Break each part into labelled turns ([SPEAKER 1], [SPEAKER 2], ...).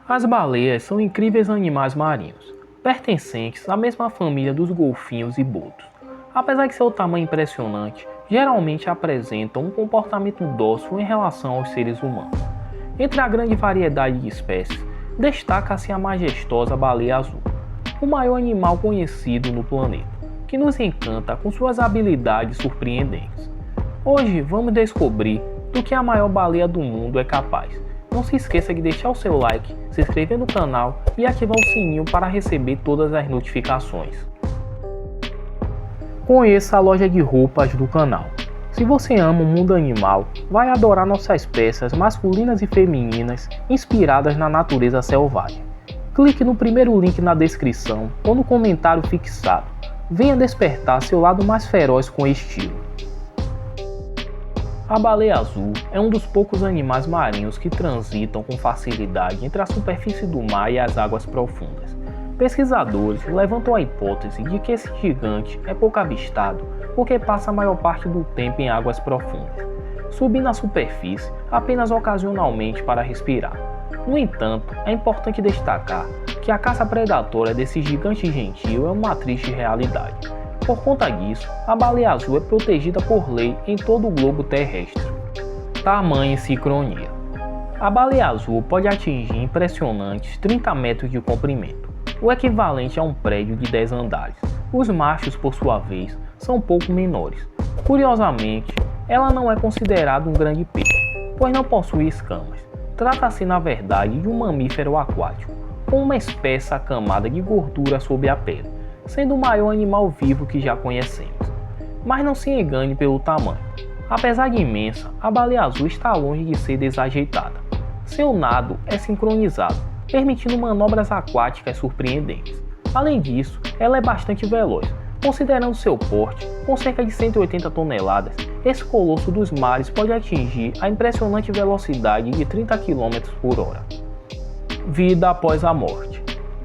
[SPEAKER 1] As baleias são incríveis animais marinhos, pertencentes à mesma família dos golfinhos e botos. Apesar de seu tamanho impressionante, geralmente apresentam um comportamento dócil em relação aos seres humanos. Entre a grande variedade de espécies, destaca-se a majestosa baleia azul, o maior animal conhecido no planeta, que nos encanta com suas habilidades surpreendentes. Hoje vamos descobrir do que a maior baleia do mundo é capaz. Não se esqueça de deixar o seu like, se inscrever no canal e ativar o sininho para receber todas as notificações. Conheça a loja de roupas do canal. Se você ama o mundo animal, vai adorar nossas peças masculinas e femininas inspiradas na natureza selvagem. Clique no primeiro link na descrição ou no comentário fixado. Venha despertar seu lado mais feroz com estilo. A baleia azul é um dos poucos animais marinhos que transitam com facilidade entre a superfície do mar e as águas profundas. Pesquisadores levantam a hipótese de que esse gigante é pouco avistado porque passa a maior parte do tempo em águas profundas, subindo à superfície apenas ocasionalmente para respirar. No entanto, é importante destacar que a caça predatória desse gigante gentil é uma triste realidade. Por conta disso, a baleia azul é protegida por lei em todo o globo terrestre. Tamanho e sincronia. A baleia azul pode atingir impressionantes 30 metros de comprimento, o equivalente a um prédio de 10 andares. Os machos, por sua vez, são pouco menores. Curiosamente, ela não é considerada um grande peixe, pois não possui escamas. Trata-se, na verdade, de um mamífero aquático, com uma espessa camada de gordura sobre a pele, sendo o maior animal vivo que já conhecemos. Mas não se engane pelo tamanho. Apesar de imensa, a baleia azul está longe de ser desajeitada. Seu nado é sincronizado, permitindo manobras aquáticas surpreendentes. Além disso, ela é bastante veloz. Considerando seu porte, com cerca de 180 toneladas, esse colosso dos mares pode atingir a impressionante velocidade de 30 km por hora. Vida após a morte.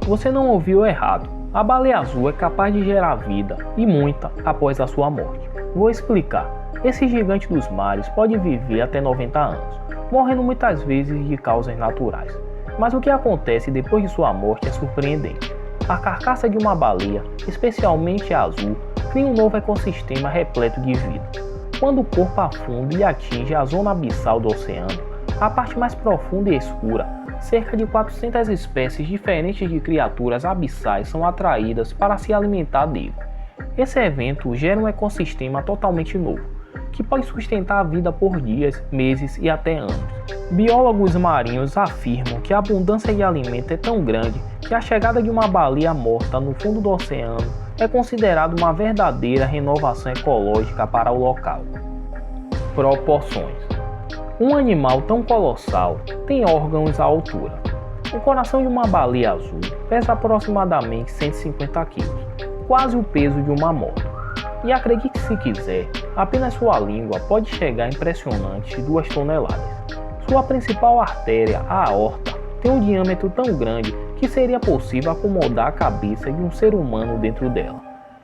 [SPEAKER 1] Você não ouviu errado. A baleia azul é capaz de gerar vida, e muita, após a sua morte. Vou explicar. Esse gigante dos mares pode viver até 90 anos, morrendo muitas vezes de causas naturais. Mas o que acontece depois de sua morte é surpreendente. A carcaça de uma baleia, especialmente a azul, cria um novo ecossistema repleto de vida. Quando o corpo afunda e atinge a zona abissal do oceano, a parte mais profunda e escura, cerca de 400 espécies diferentes de criaturas abissais são atraídas para se alimentar dele. Esse evento gera um ecossistema totalmente novo, que pode sustentar a vida por dias, meses e até anos. Biólogos marinhos afirmam que a abundância de alimento é tão grande que a chegada de uma baleia morta no fundo do oceano é considerada uma verdadeira renovação ecológica para o local. Proporções. Um animal tão colossal tem órgãos à altura. O coração de uma baleia azul pesa aproximadamente 150 kg, quase o peso de uma moto. E acredite se quiser, apenas sua língua pode chegar a impressionantes 2 toneladas. Sua principal artéria, a aorta, tem um diâmetro tão grande que seria possível acomodar a cabeça de um ser humano dentro dela.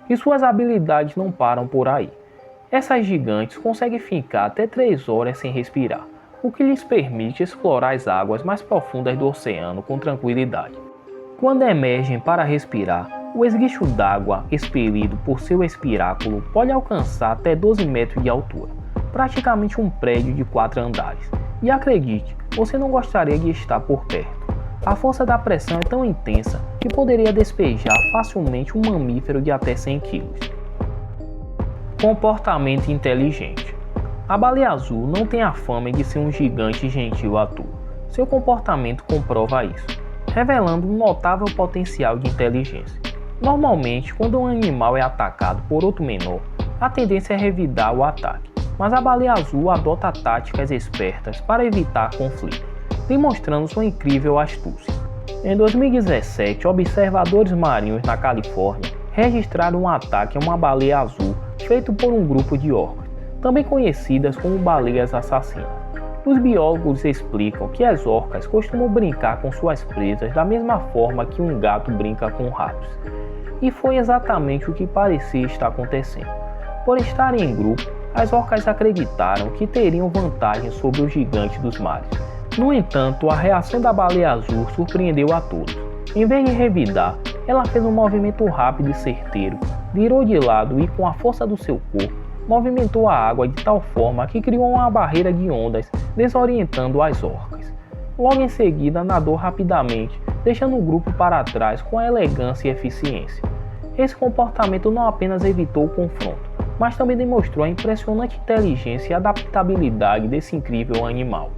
[SPEAKER 1] E suas habilidades não param por aí. Essas gigantes conseguem ficar até 3 horas sem respirar, o que lhes permite explorar as águas mais profundas do oceano com tranquilidade. Quando emergem para respirar, o esguicho d'água expelido por seu espiráculo pode alcançar até 12 metros de altura, praticamente um prédio de 4 andares. E acredite, você não gostaria de estar por perto. A força da pressão é tão intensa que poderia despejar facilmente um mamífero de até 100 kg. Comportamento inteligente. A baleia azul não tem a fama de ser um gigante gentil à toa. Seu comportamento comprova isso, revelando um notável potencial de inteligência. Normalmente, quando um animal é atacado por outro menor, a tendência é revidar o ataque, mas a baleia azul adota táticas espertas para evitar conflito, demonstrando sua incrível astúcia. Em 2017, observadores marinhos na Califórnia registraram um ataque a uma baleia azul feito por um grupo de orcas, também conhecidas como baleias assassinas. Os biólogos explicam que as orcas costumam brincar com suas presas da mesma forma que um gato brinca com ratos. E foi exatamente o que parecia estar acontecendo. Por estarem em grupo, as orcas acreditaram que teriam vantagem sobre os gigantes dos mares, No entanto, a reação da baleia azul surpreendeu a todos. Em vez de revidar, ela fez um movimento rápido e certeiro, virou de lado e, com a força do seu corpo, movimentou a água de tal forma que criou uma barreira de ondas, desorientando as orcas. Logo em seguida, nadou rapidamente, deixando o grupo para trás com elegância e eficiência. Esse comportamento não apenas evitou o confronto, mas também demonstrou a impressionante inteligência e adaptabilidade desse incrível animal.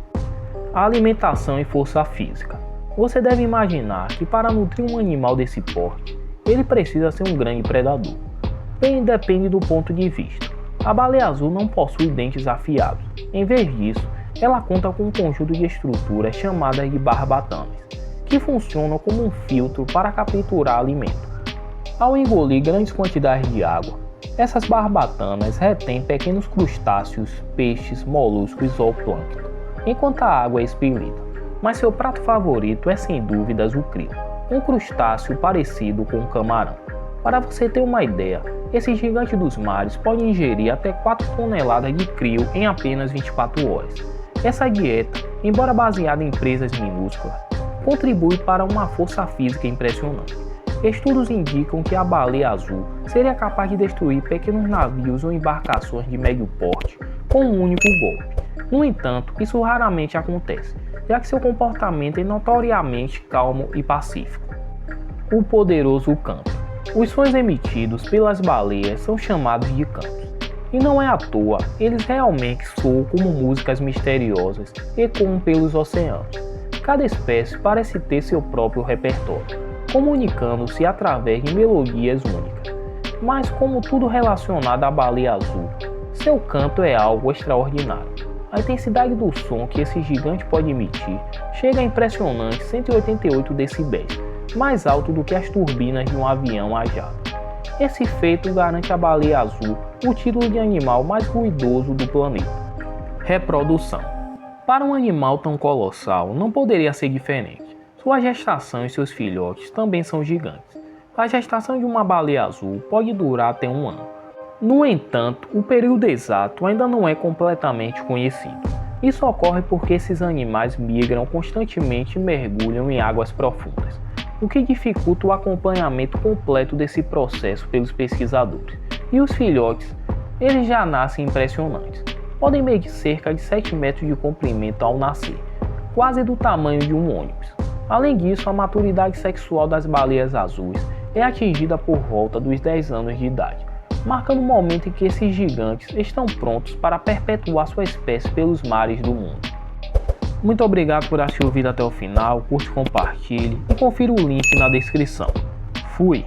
[SPEAKER 1] A alimentação e força física. Você deve imaginar que para nutrir um animal desse porte, ele precisa ser um grande predador. Bem, depende do ponto de vista. A baleia azul não possui dentes afiados. Em vez disso, ela conta com um conjunto de estruturas chamadas de barbatanas, que funcionam como um filtro para capturar alimento. Ao engolir grandes quantidades de água, essas barbatanas retêm pequenos crustáceos, peixes, moluscos e zooplâncton, enquanto a água é expelida. Mas seu prato favorito é sem dúvidas o krill, um crustáceo parecido com um camarão. Para você ter uma ideia, esse gigante dos mares pode ingerir até 4 toneladas de krill em apenas 24 horas. Essa dieta, embora baseada em presas minúsculas, contribui para uma força física impressionante. Estudos indicam que a baleia azul seria capaz de destruir pequenos navios ou embarcações de médio porte com um único golpe. No entanto, isso raramente acontece, já que seu comportamento é notoriamente calmo e pacífico. O poderoso canto. Os sons emitidos pelas baleias são chamados de cantos. E não é à toa, eles realmente soam como músicas misteriosas e ecoam pelos oceanos. Cada espécie parece ter seu próprio repertório, comunicando-se através de melodias únicas. Mas como tudo relacionado à baleia azul, seu canto é algo extraordinário. A intensidade do som que esse gigante pode emitir chega a impressionantes 188 decibéis, mais alto do que as turbinas de um avião a jato. Esse feito garante à baleia azul o título de animal mais ruidoso do planeta. Reprodução. Para um animal tão colossal, não poderia ser diferente. Sua gestação e seus filhotes também são gigantes. A gestação de uma baleia azul pode durar até 1 ano. No entanto, o período exato ainda não é completamente conhecido. Isso ocorre porque esses animais migram constantemente e mergulham em águas profundas, o que dificulta o acompanhamento completo desse processo pelos pesquisadores. E os filhotes, eles já nascem impressionantes. Podem medir cerca de 7 metros de comprimento ao nascer, quase do tamanho de um ônibus. Além disso, a maturidade sexual das baleias azuis é atingida por volta dos 10 anos de idade, marcando o momento em que esses gigantes estão prontos para perpetuar sua espécie pelos mares do mundo. Muito obrigado por assistir o vídeo até o final, curte, compartilhe e confira o link na descrição. Fui!